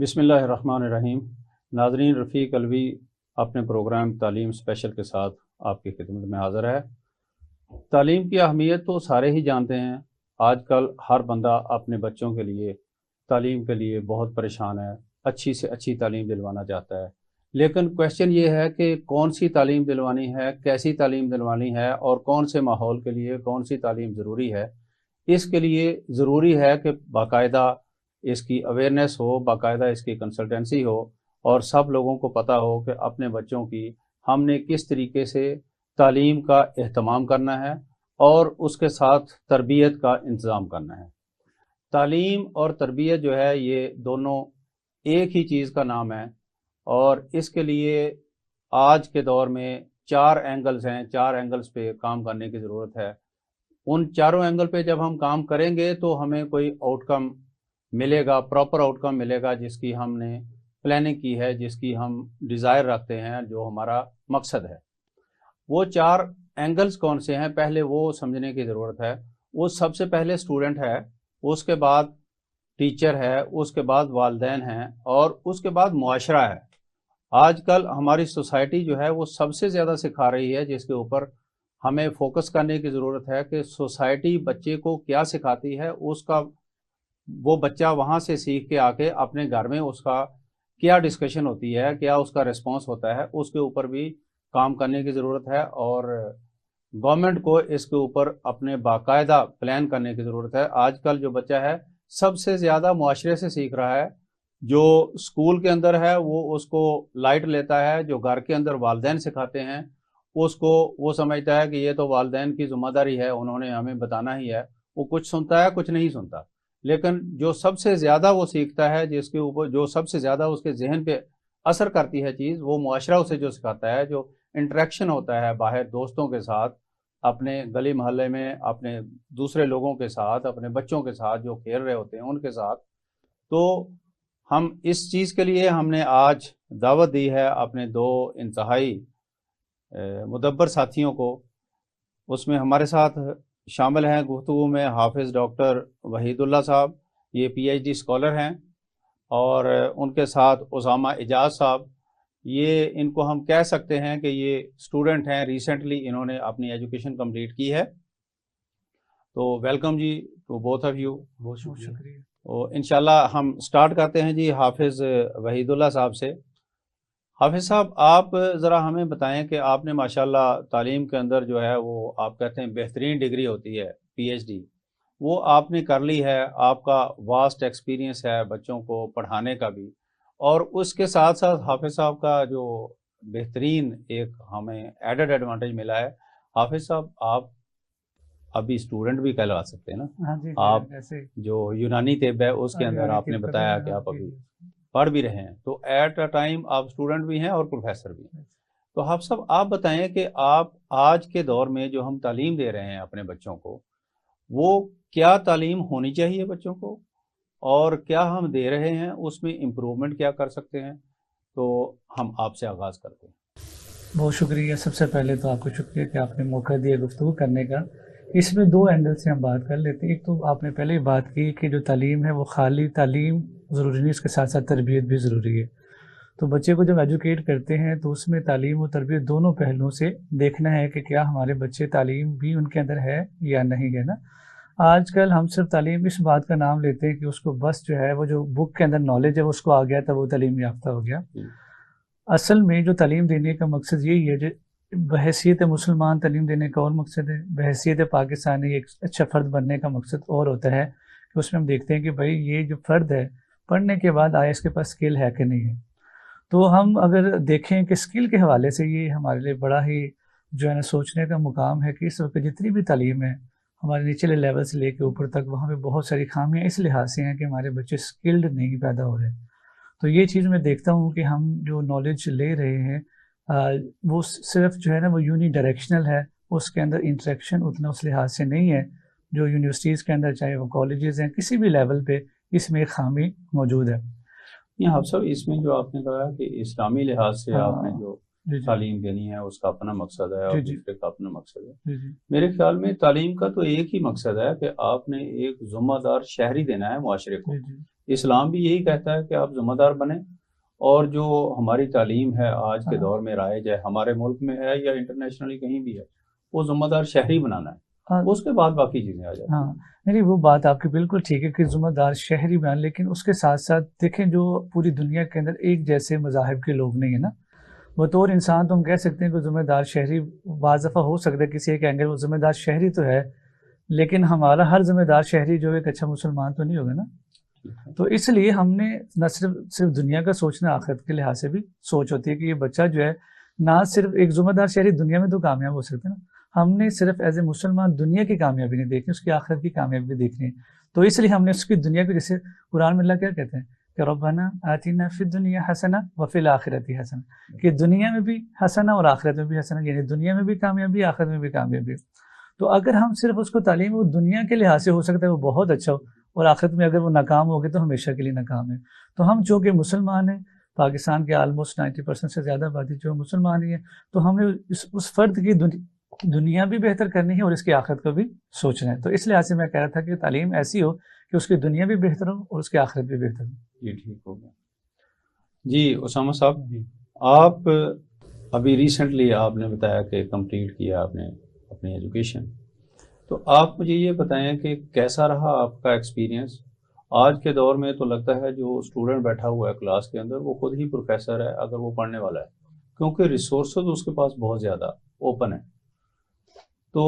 بسم اللہ الرحمن الرحیم۔ ناظرین، رفیق الوی اپنے پروگرام تعلیم اسپیشل کے ساتھ آپ کی خدمت میں حاضر ہے۔ تعلیم کی اہمیت تو سارے ہی جانتے ہیں۔ آج کل ہر بندہ اپنے بچوں کے لیے تعلیم کے لیے بہت پریشان ہے، اچھی سے اچھی تعلیم دلوانا چاہتا ہے، لیکن کویشچن یہ ہے کہ کون سی تعلیم دلوانی ہے، کیسی تعلیم دلوانی ہے، اور کون سے ماحول کے لیے کون سی تعلیم ضروری ہے۔ اس کے لیے ضروری ہے کہ باقاعدہ اس کی اویئرنیس ہو، باقاعدہ اس کی کنسلٹنسی ہو، اور سب لوگوں کو پتہ ہو کہ اپنے بچوں کی ہم نے کس طریقے سے تعلیم کا اہتمام کرنا ہے اور اس کے ساتھ تربیت کا انتظام کرنا ہے۔ تعلیم اور تربیت جو ہے یہ دونوں ایک ہی چیز کا نام ہے، اور اس کے لیے آج کے دور میں 4 اینگلز ہیں، 4 اینگلز پہ کام کرنے کی ضرورت ہے۔ ان چاروں اینگل پہ جب ہم کام کریں گے تو ہمیں کوئی آؤٹ کم ملے گا، پراپر آؤٹ کم ملے گا، جس کی ہم نے پلاننگ کی ہے، جس کی ہم ڈیزائر رکھتے ہیں، جو ہمارا مقصد ہے۔ وہ 4 اینگلز کون سے ہیں، پہلے وہ سمجھنے کی ضرورت ہے۔ وہ سب سے پہلے اسٹوڈنٹ ہے، اس کے بعد ٹیچر ہے، اس کے بعد والدین ہیں، اور اس کے بعد معاشرہ ہے۔ آج کل ہماری سوسائٹی جو ہے وہ سب سے زیادہ سکھا رہی ہے، جس کے اوپر ہمیں فوکس کرنے کی ضرورت ہے کہ سوسائٹی بچے کو کیا سکھاتی ہے، اس کا وہ بچہ وہاں سے سیکھ کے آ کے اپنے گھر میں اس کا کیا ڈسکشن ہوتی ہے، کیا اس کا رسپانس ہوتا ہے، اس کے اوپر بھی کام کرنے کی ضرورت ہے، اور گورنمنٹ کو اس کے اوپر اپنے باقاعدہ پلان کرنے کی ضرورت ہے۔ آج کل جو بچہ ہے سب سے زیادہ معاشرے سے سیکھ رہا ہے۔ جو اسکول کے اندر ہے وہ اس کو لائٹ لیتا ہے، جو گھر کے اندر والدین سکھاتے ہیں اس کو وہ سمجھتا ہے کہ یہ تو والدین کی ذمہ داری ہے، انہوں نے ہمیں بتانا ہی ہے۔ وہ کچھ سنتا ہے، کچھ نہیں سنتا۔ لیکن جو سب سے زیادہ وہ سیکھتا ہے، جس کے اوپر جو سب سے زیادہ اس کے ذہن پہ اثر کرتی ہے چیز، وہ معاشرہ اسے جو سکھاتا ہے، جو انٹریکشن ہوتا ہے باہر دوستوں کے ساتھ، اپنے گلی محلے میں، اپنے دوسرے لوگوں کے ساتھ، اپنے بچوں کے ساتھ جو کھیل رہے ہوتے ہیں ان کے ساتھ۔ تو ہم اس چیز کے لیے ہم نے آج دعوت دی ہے اپنے 2 انتہائی مدبر ساتھیوں کو۔ اس میں ہمارے ساتھ شامل ہیں گفتگو میں حافظ ڈاکٹر وحید اللہ صاحب، یہ پی ایچ ڈی اسکالر ہیں، اور ان کے ساتھ اسامہ اعجاز صاحب، یہ ان کو ہم کہہ سکتے ہیں کہ یہ اسٹوڈنٹ ہیں، ریسنٹلی انہوں نے اپنی ایجوکیشن کمپلیٹ کی ہے۔ تو ویلکم جی ٹو بوتھ آف یو۔ بہت شکریہ۔ تو انشاءاللہ ہم سٹارٹ کرتے ہیں جی حافظ وحید اللہ صاحب سے۔ حافظ صاحب، آپ ذرا ہمیں بتائیں کہ آپ نے ماشاءاللہ تعلیم کے اندر جو ہے وہ آپ کہتے ہیں بہترین ڈگری ہوتی ہے پی ایچ ڈی، وہ آپ نے کر لی ہے، آپ کا واسٹ ایکسپیرینس ہے بچوں کو پڑھانے کا بھی، اور اس کے ساتھ ساتھ حافظ صاحب کا جو بہترین ایک ہمیں ایڈڈ ایڈوانٹیج ملا ہے، حافظ صاحب آپ ابھی اسٹوڈنٹ بھی کہلوا سکتے ہیں نا۔ ہاں جی، آپ ایسے جو یونانی طب ہے اس کے اندر آپ نے بتایا کہ آپ ابھی پڑھ بھی رہے ہیں، تو ایٹ اے ٹائم آپ اسٹوڈنٹ بھی ہیں اور پروفیسر بھی ہیں۔ تو حافظ صاحب آپ بتائیں کہ آپ آج کے دور میں جو ہم تعلیم دے رہے ہیں اپنے بچوں کو، وہ کیا تعلیم ہونی چاہیے بچوں کو، اور کیا ہم دے رہے ہیں، اس میں امپروومنٹ کیا کر سکتے ہیں؟ تو ہم آپ سے آغاز کرتے ہیں۔ بہت شکریہ۔ سب سے پہلے تو آپ کو شکریہ کہ آپ نے موقع دیا گفتگو کرنے کا۔ اس میں 2 اینگل سے ہم بات کر لیتے ہیں۔ ایک تو آپ نے پہلے ہی بات کی کہ جو تعلیم ہے وہ خالی تعلیم ضروری نہیں، اس کے ساتھ ساتھ تربیت بھی ضروری ہے۔ تو بچے کو جب ایجوکیٹ کرتے ہیں تو اس میں تعلیم و تربیت دونوں پہلوؤں سے دیکھنا ہے کہ کیا ہمارے بچے تعلیم بھی ان کے اندر ہے یا نہیں ہے نا۔ آج کل ہم صرف تعلیم اس بات کا نام لیتے ہیں کہ اس کو بس جو ہے وہ جو بک کے اندر نالج ہے اس کو آ گیا تھا، وہ تعلیم یافتہ ہو گیا۔ اصل میں جو تعلیم دینے کا مقصد یہی ہے، جو بحیثیت مسلمان تعلیم دینے کا اور مقصد ہے، بحیثیت پاکستانی ایک اچھا فرد بننے کا مقصد اور ہوتا ہے کہ اس میں ہم دیکھتے ہیں کہ بھائی یہ جو فرد ہے پڑھنے کے بعد آیا اس کے پاس سکل ہے کہ نہیں ہے۔ تو ہم اگر دیکھیں کہ سکل کے حوالے سے یہ ہمارے لیے بڑا ہی جو ہے نا سوچنے کا مقام ہے کہ اس وقت جتنی بھی تعلیم ہے ہمارے نچلے لیول سے لے کے اوپر تک، وہاں پہ بہت ساری خامیاں اس لحاظ سے ہیں کہ ہمارے بچے سکلڈ نہیں پیدا ہو رہے۔ تو یہ چیز میں دیکھتا ہوں کہ ہم جو نالج لے رہے ہیں وہ صرف جو ہے نا وہ یونی ڈائریکشنل ہے، اس کے اندر انٹریکشن اتنا اس لحاظ سے نہیں ہے جو یونیورسٹیز کے اندر، چاہے وہ کالجز ہیں، کسی بھی لیول پہ اس میں ایک خامی موجود ہے۔ حافظ صاحب، اس میں جو آپ نے کہا کہ اسلامی لحاظ سے آپ نے جو تعلیم دینی ہے اس کا اپنا مقصد ہے اور دوسرے کا اپنا مقصد ہے، میرے خیال میں تعلیم کا تو ایک ہی مقصد ہے کہ آپ نے ایک ذمہ دار شہری دینا ہے معاشرے کو، اسلام بھی یہی کہتا ہے کہ آپ ذمہ دار بنیں، اور جو ہماری تعلیم ہے آج کے دور میں رائج ہے، ہمارے ملک میں ہے یا انٹرنیشنلی کہیں بھی ہے، وہ ذمہ دار شہری بنانا ہے، اس کے بعد باقی چیزیں آ جاتی ہیں۔ ہاں نہیں، وہ بات آپ کی بالکل ٹھیک ہے کہ ذمہ دار شہری بنا، لیکن اس کے ساتھ ساتھ دیکھیں جو پوری دنیا کے اندر ایک جیسے مذاہب کے لوگ نہیں ہیں نا، بطور انسان تو ہم کہہ سکتے ہیں کہ ذمہ دار شہری بعض دفعہ ہو سکتا ہے کسی ایک اینگل وہ ذمہ دار شہری تو ہے، لیکن ہمارا ہر ذمہ دار شہری جو ایک اچھا مسلمان تو نہیں ہوگا نا۔ تو اس لیے ہم نے نہ صرف دنیا کا سوچنا، آخرت کے لحاظ سے بھی سوچ ہوتی ہے کہ یہ بچہ جو ہے نہ صرف ایک ذمہ دار شہری دنیا میں تو کامیاب ہو سکتے ہیں نا، ہم نے صرف ایز اے مسلمان دنیا کی کامیابی نہیں دیکھنی، اس کی آخرت کی کامیابی بھی دیکھنی ہے۔ تو اس لیے ہم نے اس کی دنیا کو، جیسے قرآن میں اللہ کیا کہتے ہیں کہ ربنا آتنا فی الدنیا حسنہ وفی الآخرۃ حسنہ، کہ دنیا میں بھی حسنہ اور آخرت میں بھی حسنہ، یعنی دنیا میں بھی کامیابی، آخرت میں بھی کامیابی۔ تو اگر ہم صرف اس کو تعلیم وہ دنیا کے لحاظ سے ہو سکتا ہے وہ بہت اچھا ہو، اور آخرت میں اگر وہ ناکام ہو گئے تو ہمیشہ کے لیے ناکام ہے۔ تو ہم چونکہ مسلمان ہیں، پاکستان کے آلموسٹ 90% سے زیادہ آبادی جو مسلمان ہی ہے، تو ہم نے اس فرد کی دنیا بھی بہتر کرنی ہے اور اس کی آخرت کو بھی سوچنا ہے۔ تو اس لحاظ سے میں کہہ رہا تھا کہ تعلیم ایسی ہو کہ اس کی دنیا بھی بہتر ہو اور اس کی آخرت بھی بہتر ہو۔ جی ٹھیک ہو گیا۔ جی اسامہ صاحب، آپ ابھی ریسنٹلی آپ نے بتایا کہ کمپلیٹ کیا آپ نے اپنی ایجوکیشن، تو آپ مجھے یہ بتائیں کہ کیسا رہا آپ کا ایکسپیرینس؟ آج کے دور میں تو لگتا ہے جو اسٹوڈنٹ بیٹھا ہوا ہے کلاس کے اندر وہ خود ہی پروفیسر ہے اگر وہ پڑھنے والا ہے، کیونکہ ریسورسز اس کے پاس بہت زیادہ اوپن ہے۔ تو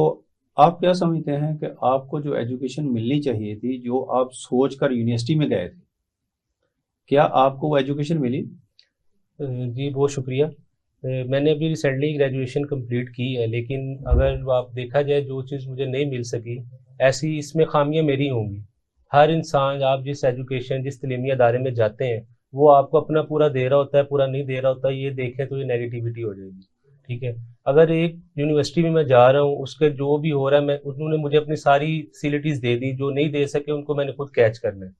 آپ کیا سمجھتے ہیں کہ آپ کو جو ایجوکیشن ملنی چاہیے تھی، جو آپ سوچ کر یونیورسٹی میں گئے تھے، کیا آپ کو وہ ایجوکیشن ملی؟ جی بہت شکریہ۔ میں نے ابھی ریسنٹلی گریجویشن کمپلیٹ کی ہے، لیکن اگر آپ دیکھا جائے جو چیز مجھے نہیں مل سکی، ایسی اس میں خامیاں میری ہوں گی۔ ہر انسان، آپ جس ایجوکیشن جس تعلیمی ادارے میں جاتے ہیں وہ آپ کو اپنا پورا دے رہا ہوتا ہے، پورا نہیں دے رہا ہوتا، یہ دیکھیں تو یہ نیگیٹیوٹی ہو جائے گی، ٹھیک ہے۔ اگر ایک یونیورسٹی میں جا رہا ہوں، اس کے جو بھی ہو رہا ہے، انہوں نے مجھے اپنی ساری فیسلٹیز دے دی، جو نہیں دے سکے ان کو میں نے خود کیچ کرنا ہے،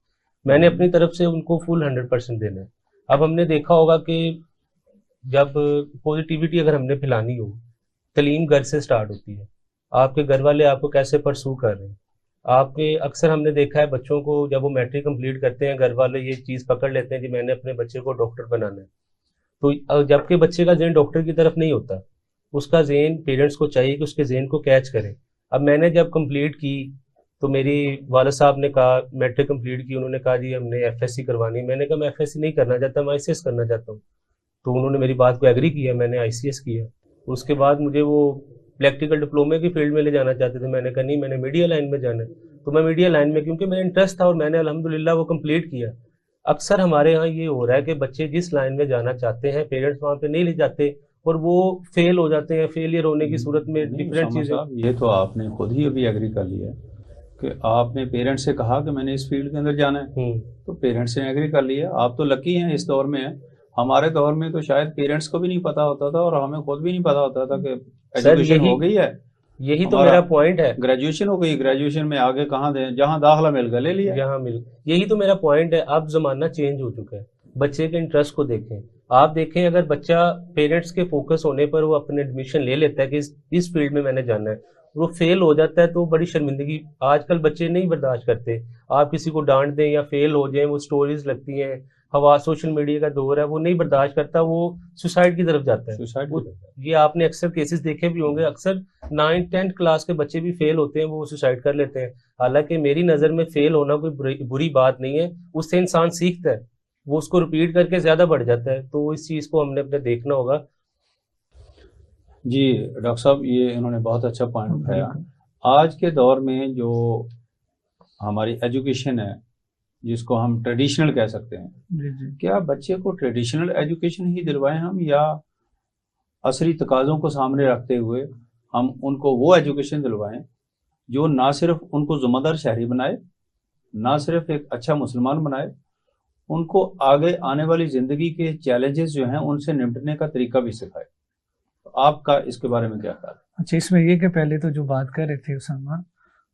میں نے اپنی طرف سے ان کو فل 100% دینا ہے۔ اب ہم نے دیکھا ہوگا کہ جب پازیٹیوٹی اگر ہم نے پھیلانی ہو، تعلیم گھر سے سٹارٹ ہوتی ہے۔ آپ کے گھر والے آپ کو کیسے پرسو کر رہے ہیں، آپ کے اکثر ہم نے دیکھا ہے بچوں کو جب وہ میٹرک کمپلیٹ کرتے ہیں، گھر والے یہ چیز پکڑ لیتے ہیں کہ میں نے اپنے بچے کو ڈاکٹر بنانا ہے، تو جبکہ بچے کا ذہن ڈاکٹر کی طرف نہیں ہوتا، اس کا ذہن پیرنٹس کو چاہیے کہ اس کے ذہن کو کیچ کریں۔ اب میں نے جب کمپلیٹ کی تو میری والد صاحب نے کہا، میٹرک کمپلیٹ کی، انہوں نے کہا جی ہم نے ایف ایس سی کروانی، میں نے کہا میں ایف ایس سی نہیں کرنا چاہتا، میں آئی سی ایس کرنا چاہتا ہوں۔ تو انہوں نے میری بات کو ایگری کیا، میں نے آئی سی ایس کیا۔ اس کے بعد مجھے وہ پریکٹیکل ڈپلومے کی فیلڈ میں لے جانا چاہتے تھے، میں نے کہا نہیں، میں نے میڈیا لائن میں جانا ہے۔ تو میں میڈیا لائن میں، کیونکہ میرا انٹرسٹ تھا اور میں نے الحمدللہ وہ کمپلیٹ کیا۔ اکثر ہمارے ہاں یہ ہو رہا ہے کہ بچے جس لائن میں جانا چاہتے ہیں پیرنٹس وہاں پہ نہیں لے جاتے اور وہ فیل ہو جاتے ہیں، فیلئر ہونے کی صورت میں ڈفرینٹ چیزیں۔ یہ تو آپ نے خود ہی ابھی ایگری کر لیا کہ آپ نے پیرنٹس سے کہا کہ میں نے اس فیلڈ کے اندر جانا ہے، تو پیرنٹس نے ایگری کر لیا۔ آپ تو لکی ہیں اس دور میں ہیں، ہمارے دور میں تو شاید پیرنٹس کو بھی نہیں پتا ہوتا تھا اور ہمیں خود بھی نہیں پتا ہوتا تھا کہ ایجوکیشن ہو گئی ہے، یہی تو میرا پوائنٹ ہے، گریجویشن ہو گئی، گریجویشن میں آگے کہاں دیں، جہاں داخلہ مل گیا لے لیا، جہاں مل، یہی تو میرا پوائنٹ ہے۔ اب زمانہ چینج ہو چکا ہے، بچے کے انٹرسٹ کو دیکھیں۔ آپ دیکھیں اگر بچہ پیرنٹس کے فوکس ہونے پر وہ اپنے ایڈمیشن لے لیتا ہے کہ اس فیلڈ میں نے جانا ہے، وہ فیل ہو جاتا ہے تو بڑی شرمندگی آج کل بچے نہیں برداشت کرتے۔ آپ کسی کو ڈانٹ دیں یا فیل ہو جائیں، وہ سٹوریز لگتی ہیں، ہوا سوشل میڈیا کا دور ہے، وہ نہیں برداشت کرتا، وہ سوسائڈ کی طرف جاتا ہے۔ یہ آپ نے اکثر کیسز دیکھے بھی ہوں گے، اکثر 9th 10th کلاس کے بچے بھی فیل ہوتے ہیں، وہ سوسائڈ کر لیتے ہیں۔ حالانکہ میری نظر میں فیل ہونا کوئی بری بات نہیں ہے، اس سے انسان سیکھتا ہے، وہ اس کو ریپیٹ کر کے زیادہ بڑھ جاتا ہے، تو اس چیز کو ہم نے اپنے دیکھنا ہوگا۔ جی ڈاکٹر صاحب، یہ انہوں نے بہت اچھا پوائنٹ اٹھایا۔ آج کے دور میں جو ہماری ایجوکیشن ہے جس کو ہم ٹریڈیشنل کہہ سکتے ہیں، کیا بچے کو ٹریڈیشنل ایجوکیشن ہی دلوائیں ہم، یا عصری تقاضوں کو سامنے رکھتے ہوئے ہم ان کو وہ ایجوکیشن دلوائیں جو نہ صرف ان کو ذمہ دار شہری بنائے، نہ صرف ایک اچھا مسلمان بنائے، ان کو آگے آنے والی زندگی کے چیلنجز جو ہیں ان سے نمٹنے کا طریقہ بھی سکھائے؟ آپ کا اس کے بارے میں کیا خیال ہے؟ اچھا، اس میں یہ کہ پہلے تو جو بات کر رہے تھے اسامہ،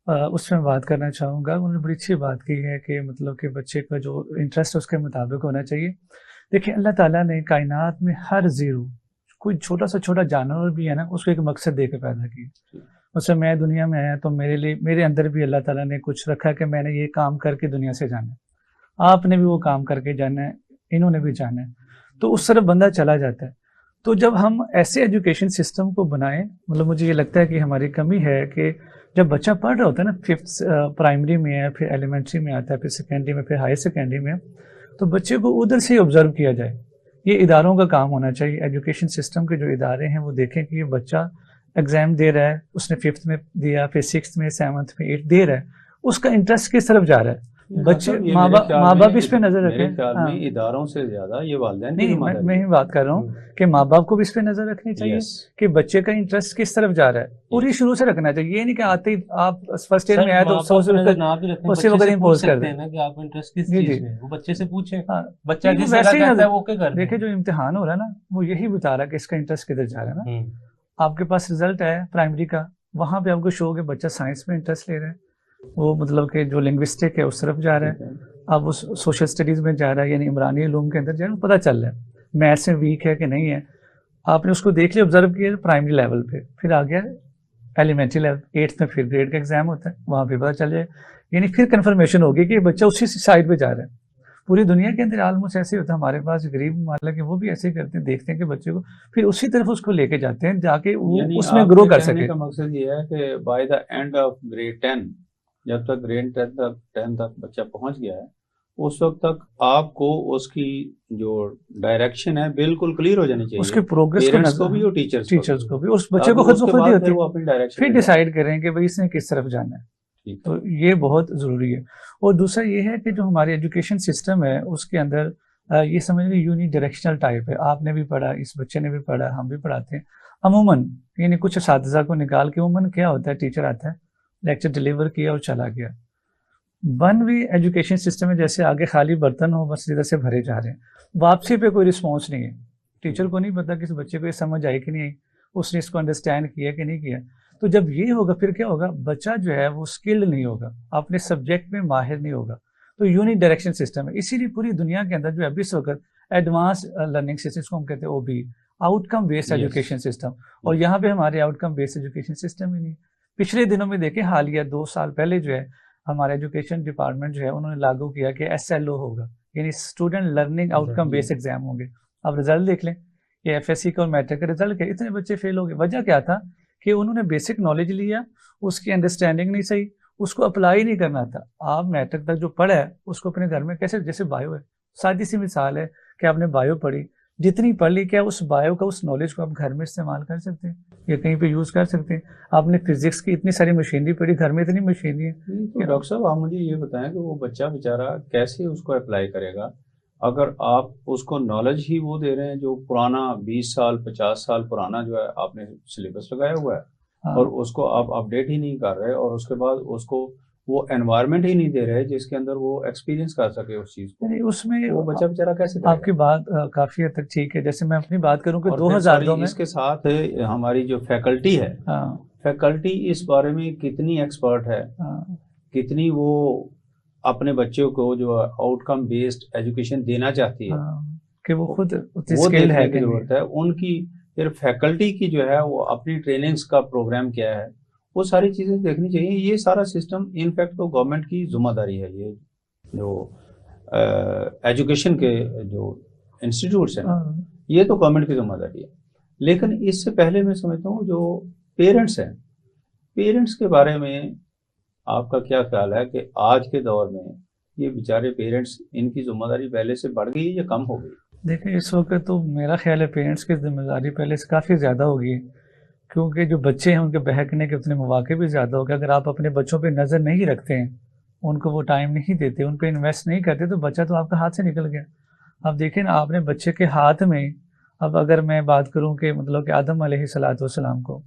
اس میں بات کرنا چاہوں گا، انہوں نے بڑی اچھی بات کی ہے کہ مطلب کہ بچے کا جو انٹرسٹ اس کے مطابق ہونا چاہیے۔ دیکھیں اللہ تعالیٰ نے کائنات میں ہر زیرو، کوئی چھوٹا سا چھوٹا جانور بھی ہے نا، اس کو ایک مقصد دے کے پیدا کیا۔ اسے میں دنیا میں آیا تو میرے اندر بھی اللہ تعالیٰ نے کچھ رکھا کہ میں نے یہ کام کر کے دنیا سے جانا ہے۔ آپ نے بھی وہ کام کر کے جانا ہے, انہوں نے بھی جانا ہے, تو اس طرف بندہ چلا جاتا ہے. تو جب ہم ایسے ایجوکیشن سسٹم کو بنائیں, مطلب مجھے یہ لگتا ہے کہ ہماری کمی ہے کہ جب بچہ پڑھ رہا ہوتا ہے نا, 5th پرائمری میں ہے, پھر ایلیمنٹری میں آتا ہے, پھر سیکنڈری میں, پھر ہائی سیکنڈری میں, تو بچے کو ادھر سے آبزرو کیا جائے. یہ اداروں کا کام ہونا چاہیے, ایجوکیشن سسٹم کے جو ادارے ہیں وہ دیکھیں کہ یہ بچہ ایگزام دے رہا ہے, اس نے 5th میں دیا, پھر 6th میں, 7th میں, 8th دے رہا ہے, اس کا انٹرسٹ کس طرف جا رہا ہے. بچے ماں باپ اس پہ نظر رکھیں. اداروں سے زیادہ یہ والدین نہیں, میں ہی بات کر رہا ہوں کہ ماں باپ کو بھی اس پہ نظر رکھنی چاہیے کہ بچے کا انٹرسٹ کس طرف جا رہا ہے, اور یہ شروع سے رکھنا چاہیے. یہ نہیں کہ آتے ہی آپ فرسٹ ایئر میں آئے تو اسی وقت امپوز کر دیں کہ آپ کو انٹرسٹ کس چیز میں ہے, وہ بچے سے پوچھیں. بچہ جس جگہ کہتا ہے وہ کیا کرتا ہے. دیکھیں جو امتحان ہو رہا ہے نا, وہ یہی بتا رہا ہے کہ اس کا انٹرسٹ کدھر جا رہا ہے نا. آپ کے پاس رزلٹ ہے پرائمری کا, وہاں پہ آپ کو شو کہ بچہ سائنس میں انٹرسٹ لے رہا ہے, وہ مطلب کہ جو لنگوسٹک ہے اس طرف جا رہا ہے, اب وہ سوشل اسٹڈیز میں جا رہا ہے, یعنی عمرانی علوم کے اندر جا رہا ہے, پتہ چل رہا ہے میتھس میں ویک ہے کہ نہیں ہے. آپ نے اس کو دیکھ لیا, آبزرو کیا پرائمری لیول پہ, پھر آ گیا ایلیمنٹری لیول, 8th میں پھر گریڈ کا ایگزام ہوتا ہے, وہاں پہ پتہ چل جائے, یعنی پھر کنفرمیشن ہوگی کہ بچہ اسی سائڈ پہ جا رہا ہے. پوری دنیا کے اندر آلموسٹ ایسے ہوتا ہے. ہمارے پاس غریب ممالک ہیں وہ بھی ایسے ہی کرتے ہیں, دیکھتے ہیں کہ بچے کو پھر اسی طرف اس کو لے کے جاتے ہیں جا کے وہ اس میں گرو کر سکے. کا مقصد یہ ہے کہ by the end of grade 10, جب تک گریڈ 10 تک بچہ پہنچ گیا ہے, اس وقت تک آپ کو اس کی جو ڈائریکشن ہے بالکل کلیئر ہو جانی چاہیے, اس کی پروگریس کو بھی اور ٹیچرز کو بھی, اس بچے کو خود بخود ہی ہوتی ہے, پھر ڈیسائیڈ کریں کہ بھائی اس نے کس طرف جانا ہے. تو یہ بہت ضروری ہے. اور دوسرا یہ ہے کہ جو ہماری ایجوکیشن سسٹم ہے اس کے اندر یہ سمجھ لیں یونی ڈائریکشنل ٹائپ ہے. آپ نے بھی پڑھا, اس بچے نے بھی پڑھا, ہم بھی پڑھاتے ہیں عموماً, یعنی کچھ اساتذہ کو نکال کے عموماً کیا ہوتا ہے, ٹیچر آتا ہے, لیکچر ڈلیور کیا اور چلا گیا. ون وے ایجوکیشن سسٹم میں جیسے آگے خالی برتن ہو, بس ادھر سے بھرے جا رہے ہیں, واپسی پہ کوئی رسپانس نہیں ہے. ٹیچر کو نہیں پتا کہ اس بچے کو یہ سمجھ آئی کہ نہیں آئی, اس نے اس کو انڈرسٹینڈ کیا کہ نہیں کیا. تو جب یہ ہوگا پھر کیا ہوگا, بچہ جو ہے وہ اسکلڈ نہیں ہوگا, اپنے سبجیکٹ میں ماہر نہیں ہوگا. تو یونی ڈائریکشن سسٹم ہے. اسی لیے پوری دنیا کے اندر جو ہے اس وقت ایڈوانس لرننگ سسٹم, اس کو ہم کہتے ہیں OB, outcome based education system, اور یہاں پہ ہمارے outcome based education system ہی نہیں. پچھلے دنوں میں دیکھیں, حالیہ 2 سال پہلے جو ہے ہمارا ایجوکیشن ڈپارٹمنٹ جو ہے انہوں نے لاگو کیا کہ SLO ہوگا, یعنی اسٹوڈنٹ لرننگ آؤٹ کم بیسڈ ایگزام ہوں گے. اب رزلٹ دیکھ لیں, یہ FSC کا اور میٹرک کا رزلٹ کیا, اتنے بچے فیل ہو گئے. وجہ کیا تھا کہ انہوں نے بیسک نالج لیا, اس کی انڈرسٹینڈنگ نہیں صحیح, اس کو اپلائی نہیں کرنا تھا. آپ میٹرک تک جو پڑھا ہے اس کو اپنے گھر میں کیسے, جیسے بایو ہے, سادی سی مثال ہے کہ آپ نے بایو پڑھی, جتنی پڑھ لی کیا اس بایو کا اس نالج کو آپ گھر میں استعمال کر سکتے ہیں یا کہیں پہ یوز کر سکتے ہیں. آپ نے فزکس کی اتنی ساری مشینری پڑھی, گھر میں اتنی مشینری ہے. تو ڈاکٹر صاحب آپ مجھے یہ بتائیں کہ وہ بچہ بیچارہ کیسے اس کو اپلائی کرے گا اگر آپ اس کو نالج ہی وہ دے رہے ہیں جو پرانا 20 سال 50 سال پرانا جو ہے آپ نے سلیبس لگایا ہوا ہے, اور اس کو آپ اپڈیٹ ہی نہیں کر رہے, اور اس کے بعد اس کو وہ انوائرمنٹ ہی نہیں دے رہے جس کے اندر وہ ایکسپیرینس کر سکے اس چیز کو, اس میں وہ بچہ بیچارہ کیسے کرے گا؟ آپ کی بات کافی حد تک ٹھیک ہے. جیسے میں اپنی بات کروں کہ 2002 میں اس کے ساتھ ہماری جو فیکلٹی ہے, فیکلٹی اس بارے میں کتنی ایکسپرٹ ہے, کتنی وہ اپنے بچوں کو جو آؤٹ کم بیسڈ ایجوکیشن دینا چاہتی ہے کہ وہ خود وہ دیکھنے کی ضرورت ہے. ان کی پھر فیکلٹی کی جو ہے وہ اپنی ٹریننگز کا پروگرام کیا ہے, وہ ساری چیزیں دیکھنی چاہیے. یہ سارا سسٹم انفیکٹ تو گورنمنٹ کی ذمہ داری ہے. یہ جو ایجوکیشن کے جو انسٹیٹیوٹس ہیں یہ تو گورنمنٹ کی ذمہ داری ہے, لیکن اس سے پہلے میں سمجھتا ہوں جو پیرنٹس ہیں, پیرنٹس کے بارے میں آپ کا کیا خیال ہے کہ آج کے دور میں یہ بیچارے پیرنٹس, ان کی ذمہ داری پہلے سے بڑھ گئی یا کم ہو گئی؟ دیکھیں اس وقت تو میرا خیال ہے پیرنٹس کی ذمہ داری پہلے سے کافی زیادہ ہوگی, کیونکہ جو بچے ہیں ان کے بہکنے کے اتنے مواقع بھی زیادہ ہو گئے. اگر آپ اپنے بچوں پہ نظر نہیں رکھتے ہیں, ان کو وہ ٹائم نہیں دیتے, ان پہ انویسٹ نہیں کرتے, تو بچہ تو آپ کا ہاتھ سے نکل گیا. اب دیکھیں نا, آپ نے بچے کے ہاتھ میں, اب اگر میں بات کروں کہ مطلب کہ آدم علیہ السلام کو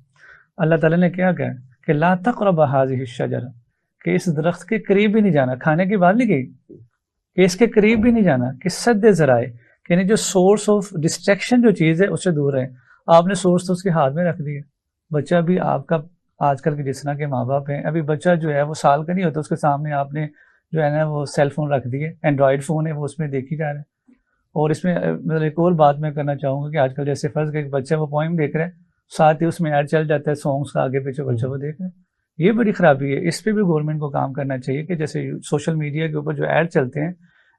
اللہ تعالیٰ نے کیا کہا کہ لا تقرب هذه الشجرہ, کہ اس درخت کے قریب بھی نہیں جانا. کھانے کی بات نہیں کہی کہ اس کے قریب بھی نہیں جانا, کہ سد ذرائع, یعنی جو سورس آف ڈسٹریکشن جو چیز ہے اس سے دور رہیں. آپ نے سورس تو اس کے ہاتھ میں رکھ دیا. بچہ بھی آپ کا, آج کل کے جس طرح کے ماں باپ ہیں, ابھی بچہ جو ہے وہ سال کا نہیں ہوتا, اس کے سامنے آپ نے جو ہے نا وہ سیل فون رکھ دیے, اینڈرائڈ فون ہے, وہ اس میں دیکھی جا رہا ہے. اور اس میں مطلب ایک اور بات میں کرنا چاہوں گا کہ آج کل جیسے فرض کہ بچہ وہ پوائم دیکھ رہے ہیں, ساتھ ہی اس میں ایڈ چل جاتا ہے سانگس کا, آگے پیچھے بچہ وہ دیکھ رہے ہیں. یہ بڑی خرابی ہے. اس پہ بھی گورنمنٹ کو کام کرنا چاہیے کہ جیسے سوشل میڈیا کے اوپر جو ایڈ چلتے ہیں,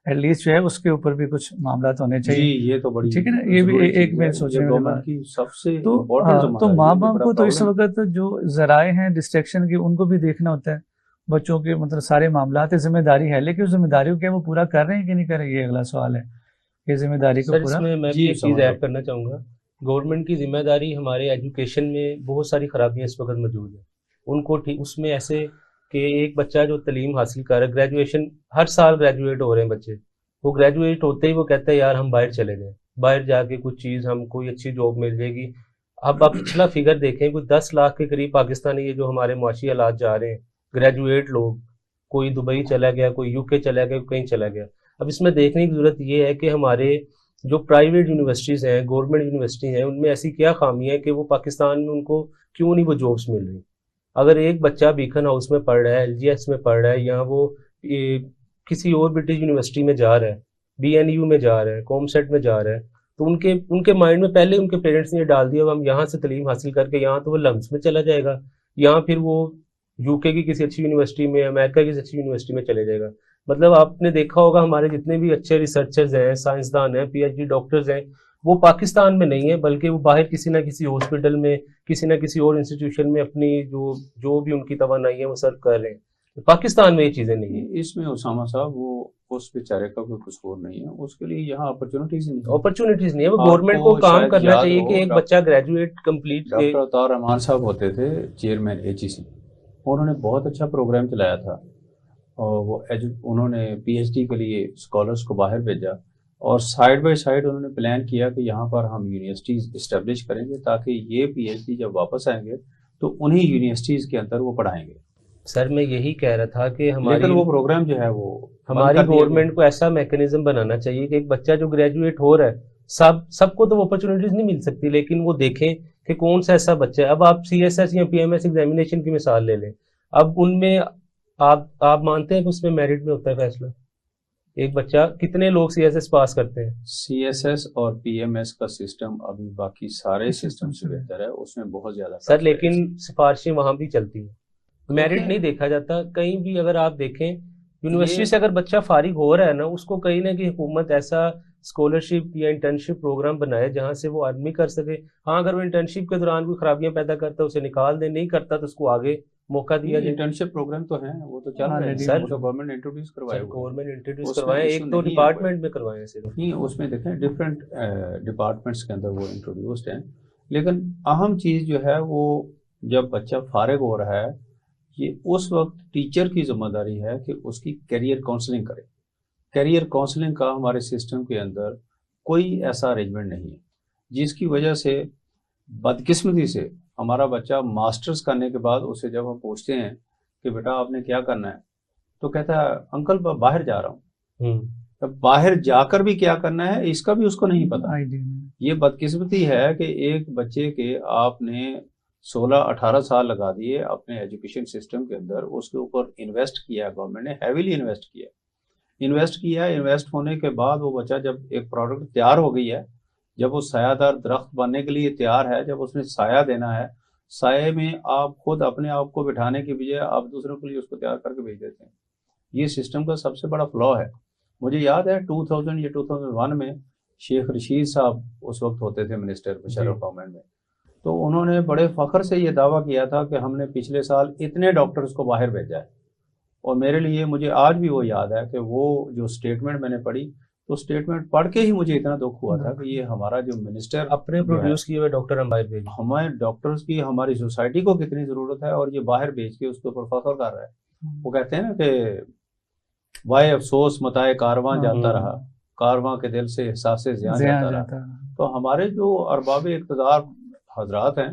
ایٹ لیسٹ جو ہے اس کے اوپر بھی کچھ معاملات ہونے جی چاہیے. یہ تو بڑی ٹھیک ہے نا, یہ بھی ایک میں سوچنے والی گورنمنٹ بات. کی سب سے تو ماں باپ کو تو اس وقت جو ذرائع ہیں ڈسٹریکشن کی ان کو بھی دیکھنا ہوتا ہے. بچوں کے مطلب سارے معاملات ذمہ داری ہے, لیکن اس ذمہ داری کو کیا وہ پورا کر رہے ہیں کہ نہیں کر رہے, یہ اگلا سوال ہے. یہ ذمہ داری کو سر پورا. اس میں میں بھی ایک چیز ایڈ کرنا چاہوں گا. گورنمنٹ کی ذمہ داری ہمارے ایجوکیشن میں بہت ساری خرابیاں اس وقت موجود ہیں. ان کو اس میں ایسے کہ ایک بچہ جو تعلیم حاصل کر رہا ہے, گریجویشن ہر سال گریجویٹ ہو رہے ہیں بچے, وہ گریجویٹ ہوتے ہی وہ کہتا ہے یار ہم باہر چلے جائیں, باہر جا کے کچھ چیز ہم کوئی اچھی جاب مل جائے گی. اب آپ پچھلا فگر دیکھیں, کوئی 10 لاکھ کے قریب پاکستانی یہ جو ہمارے معاشی حالات جا رہے ہیں, گریجویٹ لوگ, کوئی دبئی چلا گیا, کوئی یو کے چلا گیا, کہیں چلا گیا. اب اس میں دیکھنے کی ضرورت یہ ہے کہ ہمارے جو پرائیویٹ یونیورسٹیز ہیں, گورنمنٹ یونیورسٹی ہیں, ان میں ایسی کیا خامی ہے کہ وہ پاکستان میں ان کو کیوں نہیں وہ جابس مل رہی. اگر ایک بچہ بیکن ہاؤس میں پڑھ رہا ہے, ایل جی ایس میں پڑھ رہا ہے, یا وہ کسی اور برٹش یونیورسٹی میں جا رہا ہے, بی این یو میں جا رہا ہے, کوم سیٹ میں جا رہا ہے, تو ان کے مائنڈ میں پہلے ان کے پیرنٹس نے یہ ڈال دیا ہم یہاں سے تعلیم حاصل کر کے یہاں تو وہ لمس میں چلا جائے گا, یہاں پھر وہ یو کے کی کسی اچھی یونیورسٹی میں, امریکہ کی کسی اچھی یونیورسٹی میں چلے جائے گا. مطلب آپ نے دیکھا ہوگا ہمارے جتنے بھی اچھے ریسرچرز ہیں, سائنسدان ہیں, پی ایچ ڈی ڈاکٹرز ہیں, وہ پاکستان میں نہیں ہیں, بلکہ وہ باہر کسی نہ کسی ہاسپٹل میں, کسی نہ کسی اور انسٹیٹیوشن میں اپنی جو بھی ان کی توانائی ہے وہ سرو کر رہے ہیں. پاکستان میں یہ چیزیں نہیں ہیں. اس میں اسامہ صاحب وہ اس بیچارے کا کوئی قصور نہیں ہے, اس کے لیے یہاں اپرچونٹیز نہیں ہے. وہ گورنمنٹ کو کام کرنا چاہیے کہ ایک بچہ گریجویٹ کمپلیٹ. ڈاکٹر عطار رحمان صاحب ہوتے تھے چیئرمین ایچ ای سی, انہوں نے بہت اچھا پروگرام چلایا تھا, اور وہ انہوں نے پی ایچ ڈی کے لیے اسکالرس کو باہر بھیجا, اور سائڈ بائی سائڈ انہوں نے پلان کیا کہ یہاں پر ہم یونیورسٹیز اسٹیبلش کریں گے تاکہ یہ پی ایچ ڈی جب واپس آئیں گے تو انہی یونیورسٹیز کے اندر وہ پڑھائیں گے. سر میں یہی کہہ رہا تھا کہ لیکن وہ پروگرام جو ہے وہ ہماری گورنمنٹ کو ایسا میکینزم بنانا چاہیے کہ ایک بچہ جو گریجویٹ ہو رہا ہے, سب کو تو وہ اپرچونیٹیز نہیں مل سکتی, لیکن وہ دیکھیں کہ کون سا ایسا بچہ ہے. اب آپ سی ایس ایس یا پی ایم ایس ایگزامینیشن کی مثال لے لیں, اب ان میں آپ مانتے ہیں کہ اس میں میرٹ میں ہوتا ہے فیصلہ. ایک بچہ, کتنے لوگ سی ایس ایس پاس کرتے ہیں؟ سی ایس ایس اور پی ایم ایس کا سسٹم ابھی باقی سارے سسٹم سے بہتر ہے, اس میں بہت زیادہ سر, لیکن سفارشیں وہاں بھی چلتی ہیں, میرٹ نہیں دیکھا جاتا کہیں بھی. اگر آپ دیکھیں یونیورسٹی سے اگر بچہ فارغ ہو رہا ہے نا, اس کو کہیں نہ کہ حکومت ایسا اسکالرشپ یا انٹرنشپ پروگرام بنائے جہاں سے وہ ارن بھی کر سکے. ہاں, اگر وہ انٹرنشپ کے دوران کوئی خرابیاں پیدا کرتا ہے اسے نکال دے, نہیں کرتا تو اس کو آگے موقع دیا جائے. انٹرنشپ پروگرام تو ہیں, وہ تو چل رہے ہیں سر, گورنمنٹ انٹروڈیوس کروائے, گورنمنٹ انٹروڈیوس کروائے, ایک دو ڈپارٹمنٹ میں کروائے صرف نہیں. اس میں دیکھیں ڈفرینٹ ڈپارٹمنٹس کے اندر وہ انٹروڈیوسڈ ہیں, لیکن اہم چیز جو ہے وہ جب بچہ فارغ ہو رہا ہے, یہ اس وقت ٹیچر کی ذمہ داری ہے کہ اس کی کیریئر کاؤنسلنگ کرے. کیریئر کاؤنسلنگ کا ہمارے سسٹم کے اندر کوئی ایسا ارینجمنٹ نہیں ہے, جس کی وجہ سے بدقسمتی سے ہمارا بچہ ماسٹرز کرنے کے بعد اسے جب ہم پوچھتے ہیں کہ بیٹا آپ نے کیا کرنا ہے, تو کہتا ہے انکل باہر جا رہا ہوں. باہر جا کر بھی کیا کرنا ہے اس کا بھی اس کو نہیں پتا. یہ بدقسمتی ہے کہ ایک بچے کے آپ نے 16-18 سال لگا دیے اپنے ایجوکیشن سسٹم کے اندر, اس کے اوپر انویسٹ کیا, گورنمنٹ نے ہیویلی انویسٹ کیا. انویسٹ ہونے کے بعد وہ بچہ جب ایک پروڈکٹ تیار ہو گئی ہے, جب وہ سایہ دار درخت بننے کے لیے تیار ہے, جب اس نے سایہ دینا ہے, سائے میں آپ خود اپنے آپ کو بٹھانے کی بجائے آپ دوسروں کے لیے اس کو تیار کر کے بھیج دیتے ہیں. یہ سسٹم کا سب سے بڑا فلا ہے. مجھے یاد ہے 2000 یا 2001 میں شیخ رشید صاحب اس وقت ہوتے تھے منسٹر مشرف گورنمنٹ میں, تو انہوں نے بڑے فخر سے یہ دعویٰ کیا تھا کہ ہم نے پچھلے سال اتنے ڈاکٹرز کو باہر بھیجا ہے. اور میرے لیے مجھے آج بھی وہ یاد ہے کہ وہ جو اسٹیٹمنٹ میں نے پڑھی, تو اسٹیٹمنٹ پڑھ کے ہی مجھے اتنا دکھ ہوا تھا کہ یہ ہمارا جو منسٹر اپنے پروڈیوس کیے ہوئے ڈاکٹر ہم باہر بھیج, ہمیں ڈاکٹرز کی ہماری سوسائٹی کو کتنی ضرورت ہے, اور یہ باہر بھیج کے اس کے اوپر فخر کر رہا ہے. وہ کہتے ہیں نا کہ وائے افسوس متائے کارواں جاتا رہا, کارواں کے دل سے احساس زیاں جاتا رہا. تو ہمارے جو ارباب اقتدار حضرات ہیں,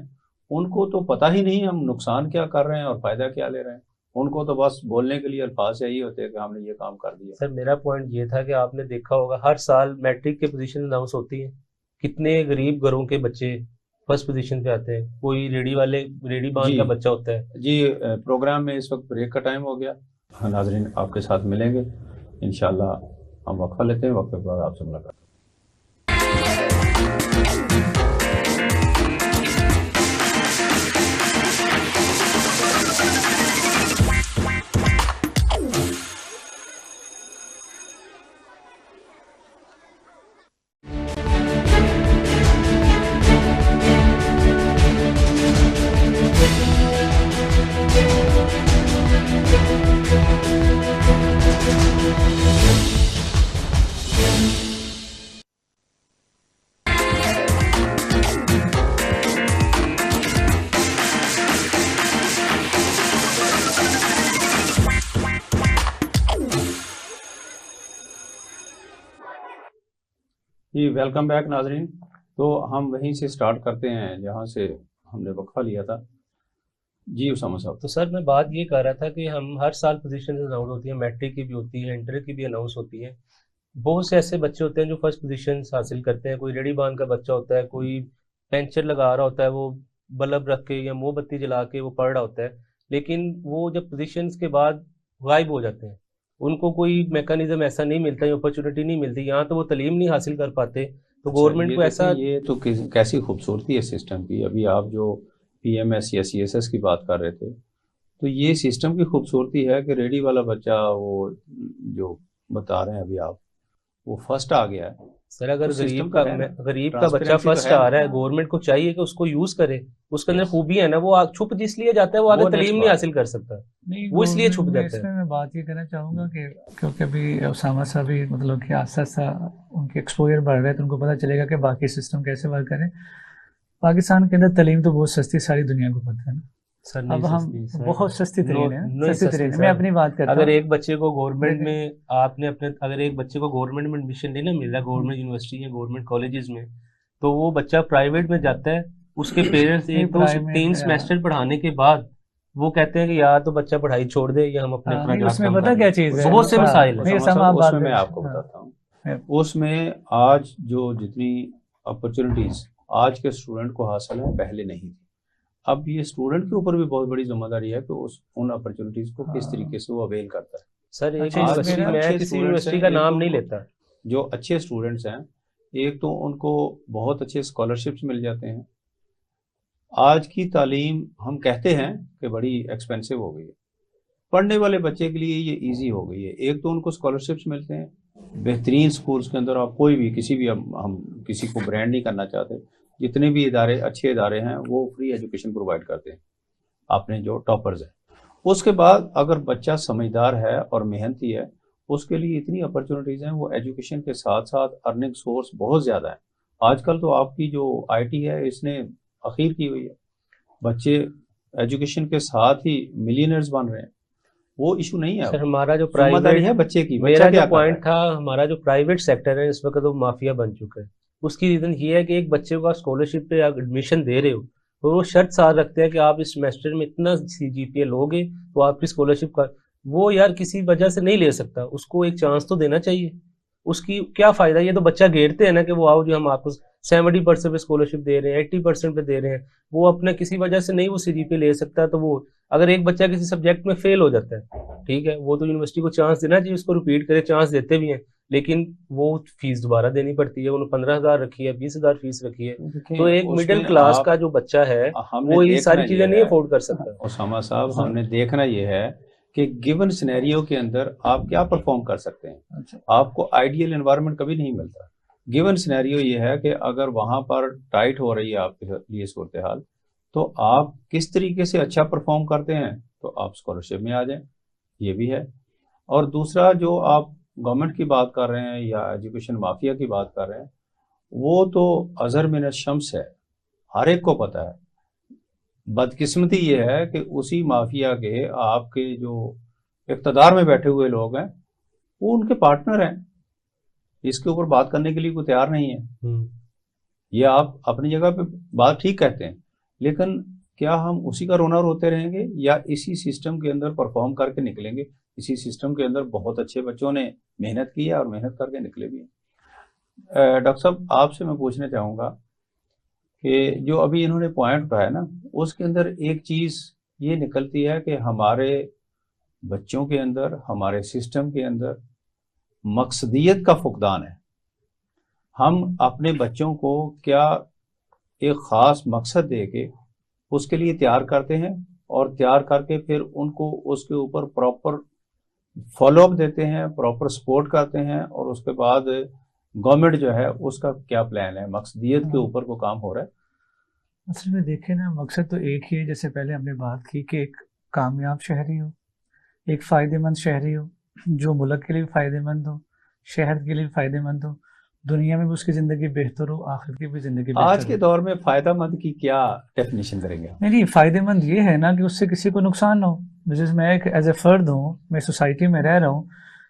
ان کو تو پتہ ہی نہیں ہم نقصان کیا کر رہے ہیں اور فائدہ کیا لے رہے ہیں. ان کو تو بس بولنے کے لیے الفاظ یہی ہوتے ہیں کہ ہم نے یہ کام کر دیا. سر میرا پوائنٹ یہ تھا کہ آپ نے دیکھا ہوگا ہر سال میٹرک کے پوزیشن اناؤنس ہوتی ہیں, کتنے غریب گھروں کے بچے فرسٹ پوزیشن پہ آتے ہیں, کوئی ریڈی بان کا بچہ ہوتا ہے. جی پروگرام میں اس وقت بریک کا ٹائم ہو گیا. ناظرین آپ کے ساتھ ملیں گے انشاءاللہ. ہم وقفہ لیتے ہیں, وقفے کے بعد آپ سے ملاقات. جی ویلکم بیک ناظرین. تو ہم وہیں سے سٹارٹ کرتے ہیں جہاں سے ہم نے وقفہ لیا تھا. جی اسامہ صاحب. تو سر میں بات یہ کر رہا تھا کہ ہم ہر سال پوزیشن اناؤنس ہوتی ہیں, میٹرک کی بھی ہوتی ہے, انٹر کی بھی اناؤنس ہوتی ہے. بہت سے ایسے بچے ہوتے ہیں جو فرسٹ پوزیشن حاصل کرتے ہیں. کوئی ریڑھی باندھ کا بچہ ہوتا ہے, کوئی پینچر لگا رہا ہوتا ہے, وہ بلب رکھ کے یا موم بتی جلا کے وہ پڑھ رہا ہوتا ہے, لیکن وہ جب پوزیشنس کے بعد غائب ہو جاتے ہیں, ان کو کوئی میکانزم ایسا نہیں ملتا, اپرچونیٹی نہیں ملتی, یہاں تو وہ تعلیم نہیں حاصل کر پاتے. تو گورنمنٹ کو ایسا, یہ تو کیسی خوبصورتی ہے سسٹم کی. ابھی آپ جو پی ایم ایس یا سی ایس ایس کی بات کر رہے تھے, تو یہ سسٹم کی خوبصورتی ہے کہ ریڈی والا بچہ وہ جو بتا رہے ہیں ابھی آپ, وہ فرسٹ آ گیا ہے. سر اگر غریب کا بچہ فرسٹ آ رہا ہے, گورنمنٹ کو چاہیے کہ اس کو یوز کرے. اس کے اندر خوبی ہے نا, وہ چھپ جس لیے جاتا ہے, وہ آگے تعلیم نہیں حاصل کر سکتا, وہ اس لیے چھپ جاتا ہے. اس میں بات یہ کرنا چاہوں گا کہ کیونکہ ابھی اسامہ صاحب بھی مطلب کہ آہستہ آہستہ ان کے ایکسپوجر بڑھ رہے ہیں, تو ان کو پتہ چلے گا کہ باقی سسٹم کیسے ورک کریں. پاکستان کے اندر تعلیم تو بہت سستی, ساری دنیا کو پتہ ہے نا. اب ہم بہت سستی ترین ہے, سستی ترین. میں اپنی بات کرتا ہوں, اگر ایک بچے کو گورنمنٹ میں آپ نے اپنے اگر ایک بچے کو گورنمنٹ میں ایڈمیشن لینا مل رہا ہے, گورنمنٹ یونیورسٹی یا گورنمنٹ کالجز میں, تو وہ بچہ پرائیویٹ میں جاتا ہے. اس کے پیرنٹس 3 سیمسٹر پڑھانے کے بعد وہ کہتے ہیں کہ یا تو بچہ پڑھائی چھوڑ دے یا ہم اپنے اس میں پتہ کیا چیز ہے, بہت سے مسائل ہیں. اس میں آپ کو بتاتا ہوں, اس میں آج جو جتنی اپرچونیٹیز آج کے اسٹوڈنٹ کو حاصل ہے پہلے نہیں تھی. اب یہ اسٹوڈنٹ کے اوپر بھی بہت بڑی ذمہ داری ہے کہ ان اپرچونیٹیز کو کس طریقے سے وہ اویل کرتا ہے. سر ایک میں کسی یونیورسٹی کا نام نہیں لیتا, جو اچھے اسٹوڈنٹس ہیں, ایک تو ان کو بہت اچھے اسکالرشپس مل جاتے ہیں. آج کی تعلیم ہم کہتے ہیں کہ بڑی ایکسپینسو ہو گئی ہے, پڑھنے والے بچے کے لیے یہ ایزی ہو گئی ہے. ایک تو ان کو اسکالرشپس ملتے ہیں بہترین اسکولس کے اندر. آپ کوئی بھی کسی بھی, ہم کسی کو برانڈ نہیں کرنا چاہتے, جتنے بھی ادارے اچھے ادارے ہیں وہ فری ایجوکیشن پرووائڈ کرتے ہیں اپنے جو ٹاپرز ہیں. اس کے بعد اگر بچہ سمجھدار ہے اور محنتی ہے, اس کے لیے اتنی اپرچونیٹیز ہیں. وہ ایجوکیشن کے ساتھ ساتھ ارننگ سورس بہت زیادہ ہے. آج کل تو آپ کی جو آئی ٹی ہے اس نے اخیر کی ہوئی ہے, بچے ایجوکیشن کے ساتھ ہی ملینئرز بن رہے ہیں. وہ ایشو نہیں ہے. سر ہمارا جو پرائیویٹ ہے بچے کی, میرا جو پوائنٹ تھا, ہمارا جو پرائیویٹ سیکٹر ہے اس وقت وہ مافیا بن چکا ہے. اس کی ریزن یہ ہے کہ ایک بچے کو اسکالرشپ پہ ایڈمیشن دے رہے ہو, اور وہ شرط ساتھ رکھتے ہیں کہ آپ اس سیمسٹر میں اتنا سی جی پی اے لوگے تو آپ کی اسکالرشپ کا, وہ یار کسی وجہ سے نہیں لے سکتا. اس کو ایک چانس تو دینا چاہیے. اس کی کیا فائدہ, یہ تو بچہ گھیرتے ہیں نا کہ وہ آؤ جو ہم آپ کو 70% پہ اسکالرشپ دے رہے ہیں, 80% پہ دے رہے ہیں. وہ اپنے کسی وجہ سے نہیں وہ سی جی پی لے سکتا, تو وہ اگر ایک بچہ کسی سبجیکٹ میں فیل ہو جاتا ہے, ٹھیک ہے, وہ تو یونیورسٹی کو چانس دینا چاہیے, اس کو ریپیٹ کرے, چانس دیتے بھی ہیں, لیکن وہ فیس دوبارہ دینی پڑتی ہے. انہوں نے 15,000 رکھی ہے, 20,000 فیس رکھی ہے. تو ایک مڈل کلاس کا جو بچہ ہے وہ یہ ساری چیزیں نہیں افورڈ کر سکتا. اسامہ صاحب, ہم نے دیکھنا یہ ہے کہ گیون سینیریو کے اندر آپ کیا پرفارم کر سکتے ہیں. آپ کو آئیڈیل انوائرمنٹ کبھی نہیں ملتا. گیون سینیریو یہ ہے کہ اگر وہاں پر ٹائٹ ہو رہی ہے آپ کے لیے صورتحال, تو آپ کس طریقے سے اچھا پرفارم کرتے ہیں تو آپ اسکالرشپ میں آ جائیں, یہ بھی ہے. اور دوسرا جو آپ گورنمنٹ کی بات کر رہے ہیں یا ایجوکیشن مافیا کی بات کر رہے ہیں, وہ تو ازہر من الشمس ہے, ہر ایک کو پتہ ہے. بدقسمتی یہ ہے کہ اسی مافیا کے آپ کے جو اقتدار میں بیٹھے ہوئے لوگ ہیں وہ ان کے پارٹنر ہیں. اس کے اوپر بات کرنے کے لیے کوئی تیار نہیں ہے. یہ آپ اپنی جگہ پہ بات ٹھیک کہتے ہیں, لیکن کیا ہم اسی کا رونا روتے رہیں گے یا اسی سسٹم کے اندر پرفارم کر کے نکلیں گے؟ اسی سسٹم کے اندر بہت اچھے بچوں نے محنت کی ہے اور محنت کر کے نکلے بھی ہیں. ڈاکٹر صاحب, آپ سے میں پوچھنا چاہوں گا کہ جو ابھی انہوں نے پوائنٹ اٹھایا نا, اس کے اندر ایک چیز یہ نکلتی ہے کہ ہمارے بچوں کے اندر, ہمارے سسٹم کے اندر مقصدیت کا فقدان ہے. ہم اپنے بچوں کو کیا ایک خاص مقصد دے کے اس کے لیے تیار کرتے ہیں, اور تیار کر کے پھر ان کو اس کے اوپر پراپر فالو اپ دیتے ہیں, پراپر سپورٹ کرتے ہیں, اور اس کے بعد گورنمنٹ جو ہے اس کا کیا پلان ہے, مقصدیت کے اوپر کو کام ہو رہا ہے؟ اصل میں دیکھیں نا, مقصد تو ایک ہی ہے. جیسے پہلے ہم نے بات کی کہ ایک کامیاب شہری ہو, ایک فائدہ مند شہری ہو, جو ملک کے لیے فائدہ مند ہو, شہر کے لیے فائدہ مند ہو, دنیا میں بھی اس کی زندگی بہتر ہو, آخرت کی بھی زندگی بہتر ہو. آج کے دور میں فائدہ مند کی کیا ڈیفینیشن کریں گے؟ نہیں, فائدہ مند یہ ہے نا کہ اس سے کسی کو نقصان نہ ہو. جیسے میں ایک ایز اے فرد ہوں, میں سوسائٹی میں رہ رہا ہوں,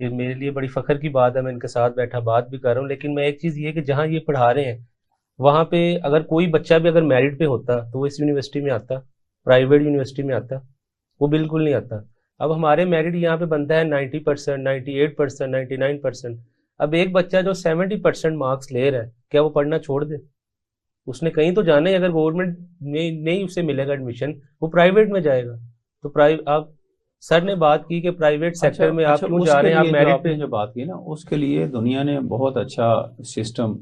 یہ میرے لیے بڑی فخر کی بات ہے، میں ان کے ساتھ بیٹھا بات بھی کر رہا ہوں. لیکن میں ایک چیز یہ کہ جہاں یہ پڑھا رہے ہیں وہاں پہ اگر کوئی بچہ بھی اگر میرٹ پہ ہوتا تو وہ اس یونیورسٹی میں آتا، پرائیویٹ یونیورسٹی میں آتا؟ وہ بالکل نہیں آتا. اب ہمارے میرٹ یہاں پہ بنتا ہے 90%، 98%، 99%. اب ایک بچہ جو 70% مارکس لے رہا ہے، کیا وہ پڑھنا چھوڑ دے؟ اس نے کہیں تو جانا ہے. اگر گورنمنٹ میں نہیں اسے ملے گا ایڈمیشن، وہ پرائیویٹ میں جائے گا. تو آپ سر نے بات کی کہ پرائیویٹ سیکٹر میں آپ کیوں جا رہے ہیں، آپ میرٹ پہ جو بات کی نا، اس کے لیے دنیا نے بہت اچھا سسٹم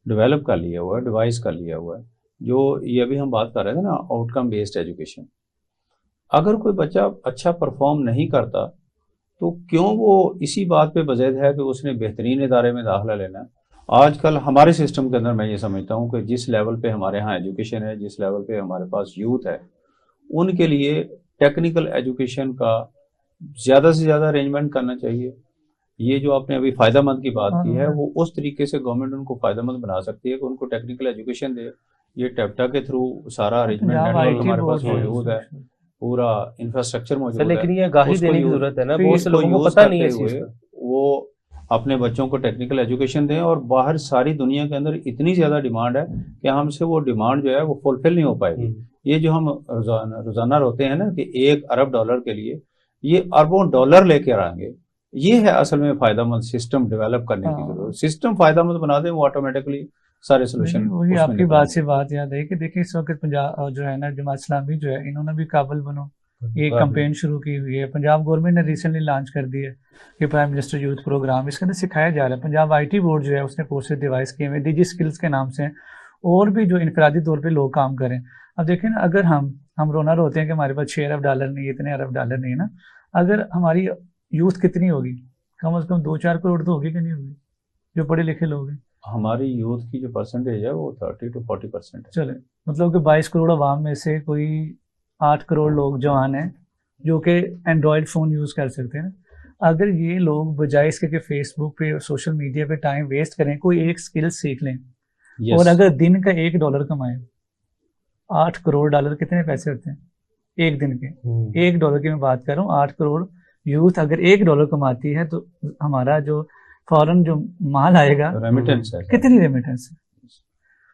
ڈیولپ کر لیا ہوا ہے، ڈیوائس کر لیا ہوا ہے. جو یہ ابھی ہم بات کر رہے تھے نا، آؤٹ کم بیسڈ ایجوکیشن. اگر کوئی بچہ اچھا پرفارم نہیں کرتا تو کیوں وہ اسی بات پہ بزید ہے کہ اس نے بہترین ادارے میں داخلہ لینا ہے. آج کل ہمارے سسٹم کے اندر میں یہ سمجھتا ہوں کہ جس لیول پہ ہمارے ہاں ایجوکیشن ہے، جس لیول پہ ہمارے پاس یوتھ ہے، ان کے لیے ٹیکنیکل ایجوکیشن کا زیادہ سے زیادہ ارینجمنٹ کرنا چاہیے. یہ جو آپ نے ابھی فائدہ مند کی بات کی ہے، وہ اس طریقے سے گورنمنٹ ان کو فائدہ مند بنا سکتی ہے کہ ان کو ٹیکنیکل ایجوکیشن دے. یہ ٹیپٹا کے تھرو سارا ارینجمنٹ نیٹورک ہمارے پاس موجود ہے، پورا انفراسٹرکچر موجود ہے. لیکن یہ آگاہی دینے کی ضرورت ہے نا، بہت سے لوگوں کو پتہ نہیں ہے اس چیز کا. وہ اپنے بچوں کو ٹیکنیکل ایجوکیشن دیں، اور باہر ساری دنیا کے اندر اتنی زیادہ ڈیمانڈ ہے کہ ہم سے وہ ڈیمانڈ جو ہے وہ فلفل نہیں ہو پائے گی. یہ جو ہم روزانہ روتے ہیں نا کہ $1 ارب کے لیے یہ اربوں ڈالر لے کے آئیں گے، یہ ہے اصل میں فائدہ مند سسٹم ڈیولپ کرنے کی ضرورت. سسٹم فائدہ مند بنا دیں، وہ آٹومیٹکلی سارے سولوشن. وہی آپ کی بات سے بات یاد ہے کہ دیکھیں اس وقت پنجاب جو ہے نا، جماعت اسلامی جو ہے، انہوں نے بھی قابل بنو ایک کمپین شروع کی ہوئی ہے. پنجاب گورنمنٹ نے ریسنٹلی لانچ کر دی ہے کہ پرائم منسٹر یوتھ پروگرام، اس کے اندر سکھایا جا رہا ہے. پنجاب آئی ٹی بورڈ جو ہے اس نے کورسز ڈیوائس کیے ہوئے ڈیجی اسکلز کے نام سے، اور بھی جو انفرادی طور پہ لوگ کام کریں. اب دیکھیں نا، اگر ہم رونا روتے ہیں کہ ہمارے پاس $6 ارب نہیں، اتنے ارب ڈالر نہیں ہے نا، اگر ہماری یوتھ کتنی ہوگی، کم از کم 2-4 کروڑ تو ہوگی کہ نہیں ہوگی جو پڑھے لکھے لوگ ہیں. ہماری یوتھ کی جو پرسنٹیج ہے وہ 30 to 40% ہے. چلے مطلب کہ 22 کروڑ عوام میں سے کوئی 8 کروڑ لوگ جوان ہیں جو کہ اینڈرائڈ فون یوز کر سکتے ہیں. اگر یہ لوگ بجائے اس کے کہ فیس بک پہ سوشل میڈیا پہ ٹائم ویسٹ کریں، کوئی ایک سکل سیکھ لیں، اور اگر دن کا $1 کمائیں، $8 کروڑ کتنے پیسے ہوتے ہیں ایک دن کے؟ $1 کی میں بات کر رہا ہوں. 8 کروڑ یوتھ اگر $1 کماتی ہے تو ہمارا جو فوراً جو مال آئے گا ریمیٹنس ہے. کتنی ریمیٹنس ہے.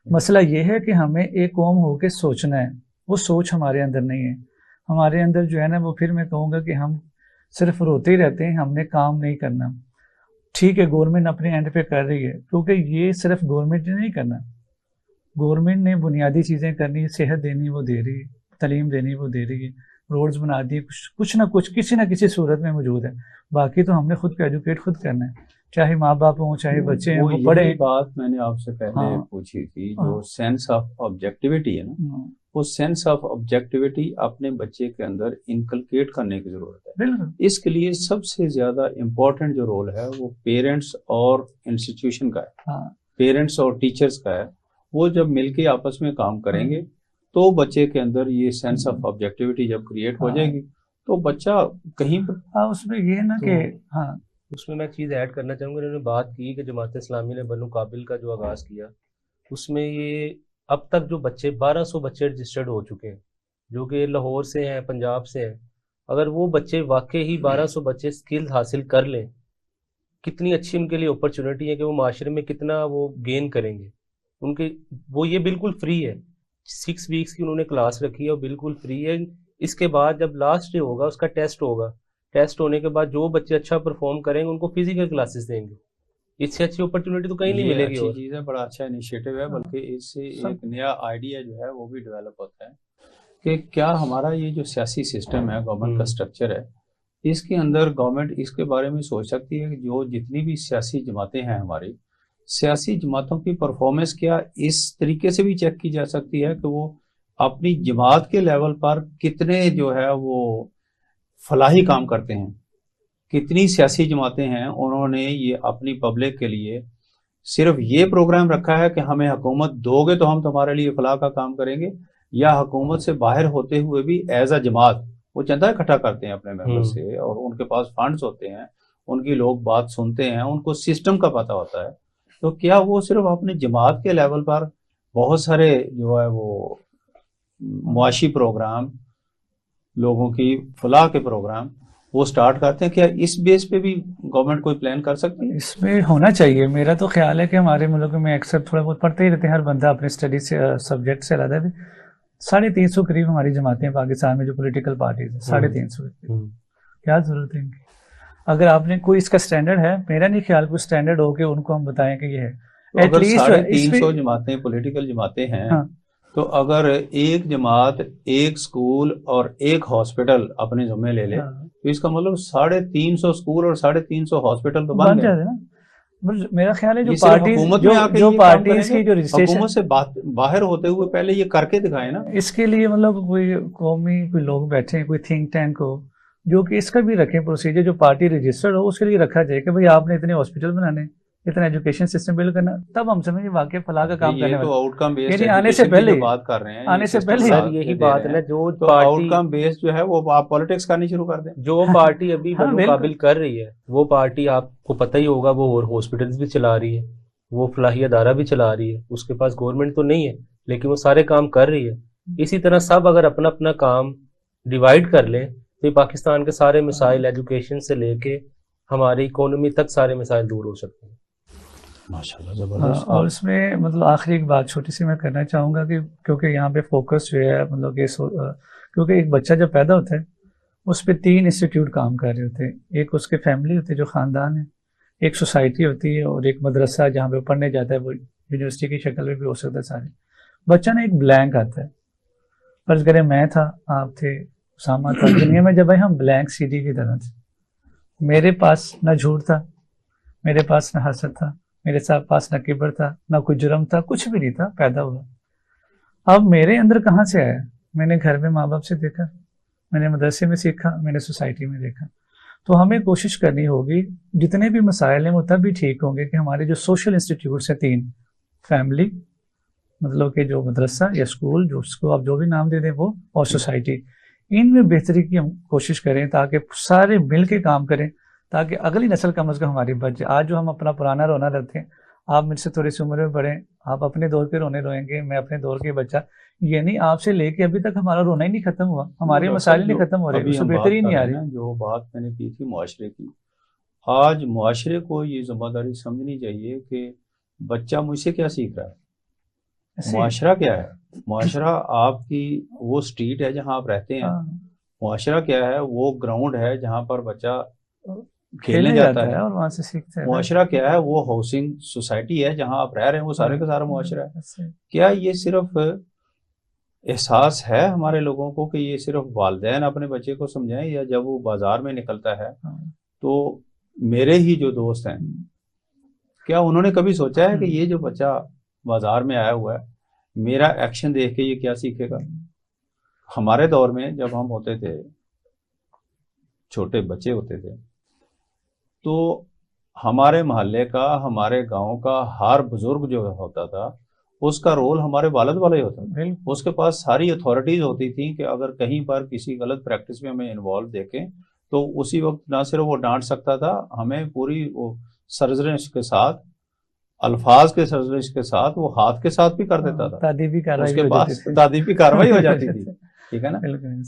مسئلہ یہ ہے کہ ہمیں ایک قوم ہو کے سوچنا ہے، وہ سوچ ہمارے اندر نہیں ہے. ہمارے اندر جو ہے نا، وہ پھر میں کہوں گا کہ ہم صرف روتے ہی رہتے ہیں، ہم نے کام نہیں کرنا. ٹھیک ہے گورنمنٹ اپنے اینڈ پہ کر رہی ہے، کیونکہ یہ صرف گورنمنٹ نے نہیں کرنا، گورنمنٹ نے بنیادی چیزیں کرنی، صحت دینی وہ دے رہی ہے، تعلیم دینی وہ دے رہی ہے، روڈز بنا دی، کچھ نہ کچھ کسی نہ کسی صورت میں موجود ہے. باقی تو ہم نے خود کو ایجوکیٹ خود کرنا ہے، چاہے ماں باپ ہوں چاہے بچے ہیں، وہ پڑھیں. بات میں نے آپ سے پہلے پوچھی تھی، جو سینس آف آبجیکٹیوٹی ہے نا، وہ سینس آف آبجیکٹیوٹی اپنے بچے کے اندر انکلکیٹ کرنے کی ضرورت ہے. اس کے لیے سب سے زیادہ امپورٹنٹ جو رول ہے وہ پیرنٹس اور انسٹیٹیوشن کا ہے، پیرنٹس اور ٹیچرز کا ہے. وہ جب مل کے آپس میں کام کریں گے تو بچے کے اندر یہ سینس آف آبجیکٹیوٹی جب کریٹ ہو جائے گی تو بچہ کہیں پر اس میں یہ نا کہ اس میں چیز ایڈ کرنا چاہوں گا. انہوں نے بات کی کہ جماعت اسلامی نے بنو قابل کا جو آغاز کیا، اس میں یہ اب تک جو بچے 1200 بچے رجسٹرڈ ہو چکے ہیں، جو کہ لاہور سے ہیں، پنجاب سے ہیں. اگر وہ بچے واقعی ہی 1200 بچے سکل حاصل کر لیں، کتنی اچھی ان کے لیے اپرچونٹی ہے کہ وہ معاشرے میں کتنا وہ گین کریں گے. ان کے وہ یہ بالکل فری ہے، 6 ویکس کی انہوں نے کلاس رکھی ہے اور بالکل فری ہے. اس کے بعد جب لاسٹ ڈے ہوگا اس کا ٹیسٹ ہوگا، ٹیسٹ ہونے کے بعد جو بچے اچھا پرفارم کریں گے ان کو فزیکل کلاسز دیں گے. اس سے اچھی اپرچونٹی تو کہیں نہیں ملے گی. اچھی چیز ہے، بڑا اچھا انیشیٹو ہے. بلکہ اس سے ایک نیا آئیڈیا جو ہے وہ بھی ڈیولپ ہوتا ہے کہ کیا ہمارا یہ جو سیاسی سسٹم ہے، گورنمنٹ کا اسٹرکچر ہے، اس کے اندر گورنمنٹ اس کے بارے میں سوچ سکتی ہے کہ جو جتنی بھی سیاسی جماعتیں ہیں ہماری، سیاسی جماعتوں کی پرفارمنس کیا اس طریقے سے بھی چیک کی جا سکتی ہے کہ وہ اپنی جماعت کے لیول پر کتنے جو ہے وہ فلاحی کام کرتے ہیں. کتنی سیاسی جماعتیں ہیں انہوں نے یہ اپنی پبلک کے لیے صرف یہ پروگرام رکھا ہے کہ ہمیں حکومت دو گے تو ہم تمہارے لیے فلاح کا کام کریں گے، یا حکومت سے باہر ہوتے ہوئے بھی ایز اے جماعت وہ چندہ اکٹھا کرتے ہیں اپنے ممبر سے، اور ان کے پاس فنڈز ہوتے ہیں، ان کی لوگ بات سنتے ہیں، ان کو سسٹم کا پتہ ہوتا ہے. تو کیا وہ صرف اپنے جماعت کے لیول پر بہت سارے جو ہے وہ معاشی پروگرام، لوگوں کی فلاح کے پروگرام وہ سٹارٹ کرتے ہیں. کیا اس بیس پہ بھی گورنمنٹ کوئی پلان کر سکتی ہے؟ اس میں ہونا چاہیے. میرا تو خیال ہے کہ ہمارے ملک میں اکثر تھوڑا بہت پڑھتے ہی رہتے ہیں، ہر بندہ اپنے اسٹڈی سے سبجیکٹ سے علیحدہ بھی. 350 قریب ہماری جماعتیں ہیں پاکستان میں جو پولیٹیکل پارٹیز ہیں، 350. کیا ضرورت ہے ان کی؟ اگر آپ نے کوئی اس کا سٹینڈرڈ ہے، میرا نہیں خیال کوئی سٹینڈرڈ ہو کہ ان کو ہم بتائیں کہ یہ ہے. اگر 350 جماعتیں پولیٹیکل جماعتیں ہیں، تو اگر ایک جماعت ایک اسکول اور ایک ہاسپٹل اپنے ذمہ لے لے تو اس کا مطلب 350 اسکول اور 350 ہاسپٹل تو بن جائے نا. میرا خیال ہے جو پارٹیز کی جو حکومت سے باہر ہوتے ہوئے پہلے یہ کر کے دکھائے نا. اس کے لیے مطلب کوئی قومی کوئی لوگ بیٹھے ہیں، کوئی تھنک ٹینک ہو جو کہ اس کا بھی رکھیں پروسیجر، جو پارٹی رجسٹرڈ ہو اس کے لیے رکھا جائے کہ بھائی آپ نے اتنے ہاسپٹل بنانے، اتنا ایجوکیشن سسٹم بلڈ کرنا، تب ہم سمجھیں واقعی فلاح کا کام کرنے تو آؤٹ کم بیسڈ یعنی آنے سے پہلے بات کر رہے ہیں. آنے سے پہلے یہی بات ہے نا، جو آؤٹ کم بیسڈ جو ہے وہ آپ پالیٹکس کرنی شروع کر دیں. جو پارٹی ابھی قابل کر رہی ہے وہ پارٹی آپ کو پتہ ہی ہوگا وہ ہاسپٹلس بھی چلا رہی ہے، وہ فلاحی ادارہ بھی چلا رہی ہے، اس کے پاس گورنمنٹ تو نہیں ہے لیکن وہ سارے کام کر رہی ہے. اسی طرح سب اگر اپنا اپنا کام ڈیوائڈ کر لیں تو یہ پاکستان کے سارے مسائل ایجوکیشن سے لے کے ہماری اکانومی تک سارے مسائل دور ہو سکتے ہیں. ماشاءاللہ زبردست. اور اس میں مطلب آخری ایک بات چھوٹی سی میں کرنا چاہوں گا کہ کیونکہ یہاں پہ فوکس جو ہے مطلب کہ کیونکہ ایک بچہ جب پیدا ہوتا ہے اس پہ 3 انسٹیٹیوٹ کام کر رہے ہوتے ہیں. ایک اس کے فیملی ہوتی ہے جو خاندان ہے، ایک سوسائٹی ہوتی ہے، اور ایک مدرسہ جہاں پہ پڑھنے جاتا ہے، وہ یونیورسٹی کی شکل میں بھی ہو سکتا ہے. سارے بچہ نے ایک بلینک آتا ہے. فرض کریں میں تھا، آپ تھے، اسامہ تھا. دنیا میں جب ہم بلینک سی ڈی کی طرح تھے. میرے پاس نہ جھوٹ تھا، میرے پاس نہ حسد تھا، میرے پاس نہ کبر تھا، نہ کوئی جرم تھا، کچھ بھی نہیں تھا. پیدا ہوا. اب میرے اندر کہاں سے آیا؟ میں نے گھر میں ماں باپ سے دیکھا، میں نے مدرسے میں سیکھا، میں نے سوسائٹی میں دیکھا. تو ہمیں کوشش کرنی ہوگی جتنے بھی مسائل ہیں وہ تب بھی ٹھیک ہوں گے کہ ہمارے جو سوشل انسٹیٹیوٹس ہیں 3، فیملی مطلب کہ جو مدرسہ یا اسکول، جو اس کو آپ جو بھی نام دے دیں وہ، اور سوسائٹی، ان میں بہتری کی ہم کوشش کریں تاکہ سارے مل کے کام کریں تاکہ اگلی نسل کم از کم ہماری بچ جائے. آج جو ہم اپنا پرانا رونا رہتے ہیں، آپ مجھ سے تھوڑی سی عمر میں بڑھیں، آپ اپنے دور کے روئیں گے، میں اپنے دور کے بچہ، یعنی آپ سے لے کے ابھی تک ہمارا رونا ہی نہیں ختم ہوا، ہمارے مسائل نہیں ختم ہو رہے، اس سے بہتری نہیں آ رہی. جو بات میں نے کی تھی معاشرے کی، آج معاشرے کو یہ ذمہ داری سمجھنی چاہیے کہ بچہ مجھ سے کیا سیکھ رہا ہے. معاشرہ کیا ہے؟ معاشرہ آپ کی وہ اسٹریٹ ہے جہاں آپ رہتے ہیں. معاشرہ کیا ہے؟ وہ گراؤنڈ ہے جہاں پر بچہ کھیلنے جاتا ہے اور وہاں سے سیکھتا ہے. معاشرہ کیا ہے؟ وہ ہاؤسنگ سوسائٹی ہے جہاں آپ رہ رہے ہیں، وہ سارے کا سارا معاشرہ ہے. کیا یہ صرف احساس ہے ہمارے لوگوں کو کہ یہ صرف والدین اپنے بچے کو سمجھائیں، یا جب وہ بازار میں نکلتا ہے تو میرے ہی جو دوست ہیں، کیا انہوں نے کبھی سوچا ہے کہ یہ جو بچہ بازار میں آیا ہوا ہے میرا ایکشن دیکھ کے یہ کیا سیکھے گا؟ ہمارے دور میں جب ہم ہوتے تھے، چھوٹے بچے ہوتے تھے، تو ہمارے محلے کا، ہمارے گاؤں کا ہر بزرگ جو ہوتا تھا اس کا رول ہمارے والد والا ہی ہوتا تھا. اس کے پاس ساری اتھارٹیز ہوتی تھیں کہ اگر کہیں پر کسی غلط پریکٹس میں ہمیں انوالو دیکھیں تو اسی وقت نہ صرف وہ ڈانٹ سکتا تھا، ہمیں پوری وہ سرزنش کے ساتھ، الفاظ کے سرزنش کے ساتھ، وہ ہاتھ کے ساتھ بھی کر دیتا تھا. اس کے پاس تعدیبی کارروائی ہو جاتی تھی. ٹھیک ہے نا؟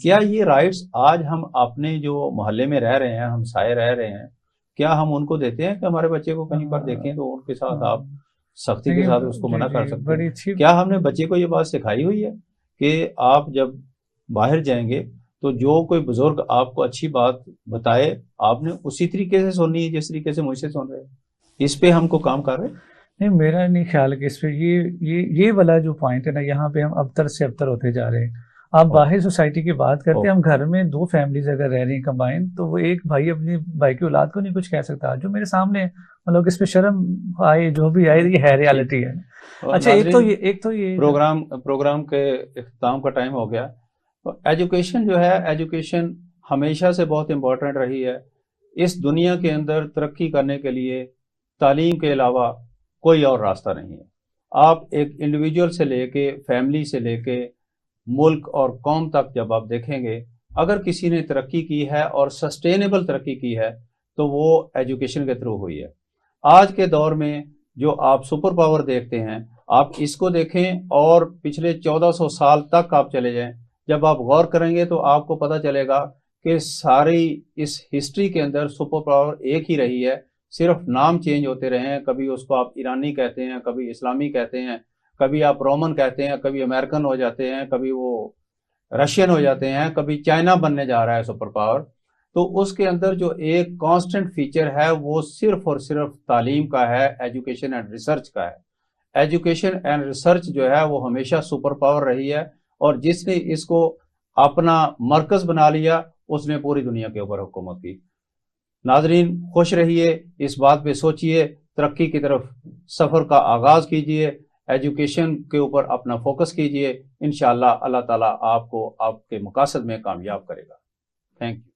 کیا یہ رائٹس آج ہم اپنے جو محلے میں رہ رہے ہیں، ہم سائے رہ رہے ہیں، کیا ہم ان کو دیتے ہیں کہ ہمارے بچے کو کہیں پر دیکھیں تو ان کے ساتھ آپ سختی کے ساتھ اس کو منع کر سکتے ہیں؟ کیا ہم نے بچے کو یہ بات سکھائی ہوئی ہے کہ آپ جب باہر جائیں گے تو جو کوئی بزرگ آپ کو اچھی بات بتائے آپ نے اسی طریقے سے سننی ہے جس طریقے سے مجھ سے سن رہے ہیں؟ اس پہ ہم کو کام کر رہے ہیں. نہیں، میرا نہیں خیال کہ اس پہ یہ والا جو پوائنٹ ہے نا، یہاں پہ ہم ابتر سے ابتر ہوتے جا رہے ہیں. آپ باہر سوسائٹی کی بات کرتے ہیں، ہم گھر میں 2 فیملیز اگر رہ رہی ہیں کمبائن، تو وہ ایک بھائی اپنی بھائی کی اولاد کو نہیں کچھ کہہ سکتا. جو میرے سامنے مطلب اس پہ شرم آئے، جو بھی آئے، یہ ہے ریالٹی ہے. اچھا، ایک تو یہ پروگرام کے اختتام کا ٹائم ہو گیا. ایجوکیشن جو ہے، ایجوکیشن ہمیشہ سے بہت امپورٹنٹ رہی ہے. اس دنیا کے اندر ترقی کرنے کے لیے تعلیم کے علاوہ کوئی اور راستہ نہیں ہے. آپ ایک انڈیویجول سے لے کے، فیملی سے لے کے، ملک اور قوم تک جب آپ دیکھیں گے، اگر کسی نے ترقی کی ہے اور سسٹینیبل ترقی کی ہے تو وہ ایجوکیشن کے تھرو ہوئی ہے. آج کے دور میں جو آپ سپر پاور دیکھتے ہیں، آپ اس کو دیکھیں اور پچھلے 1400 سال تک آپ چلے جائیں. جب آپ غور کریں گے تو آپ کو پتہ چلے گا کہ ساری اس ہسٹری کے اندر سپر پاور ایک ہی رہی ہے، صرف نام چینج ہوتے رہے ہیں. کبھی اس کو آپ ایرانی کہتے ہیں، کبھی اسلامی کہتے ہیں، کبھی آپ رومن کہتے ہیں، کبھی امریکن ہو جاتے ہیں، کبھی وہ رشین ہو جاتے ہیں، کبھی چائنا بننے جا رہا ہے سپر پاور. تو اس کے اندر جو ایک کانسٹنٹ فیچر ہے وہ صرف اور صرف تعلیم کا ہے، ایجوکیشن اینڈ ریسرچ کا ہے. ایجوکیشن اینڈ ریسرچ جو ہے وہ ہمیشہ سپر پاور رہی ہے، اور جس نے اس کو اپنا مرکز بنا لیا اس نے پوری دنیا کے اوپر حکومت کی. ناظرین خوش رہیے، اس بات پہ سوچئے، ترقی کی طرف سفر کا آغاز کیجئے، ایجوکیشن کے اوپر اپنا فوکس کیجئے. انشاءاللہ اللہ تعالیٰ آپ کو آپ کے مقاصد میں کامیاب کرے گا. Thank you.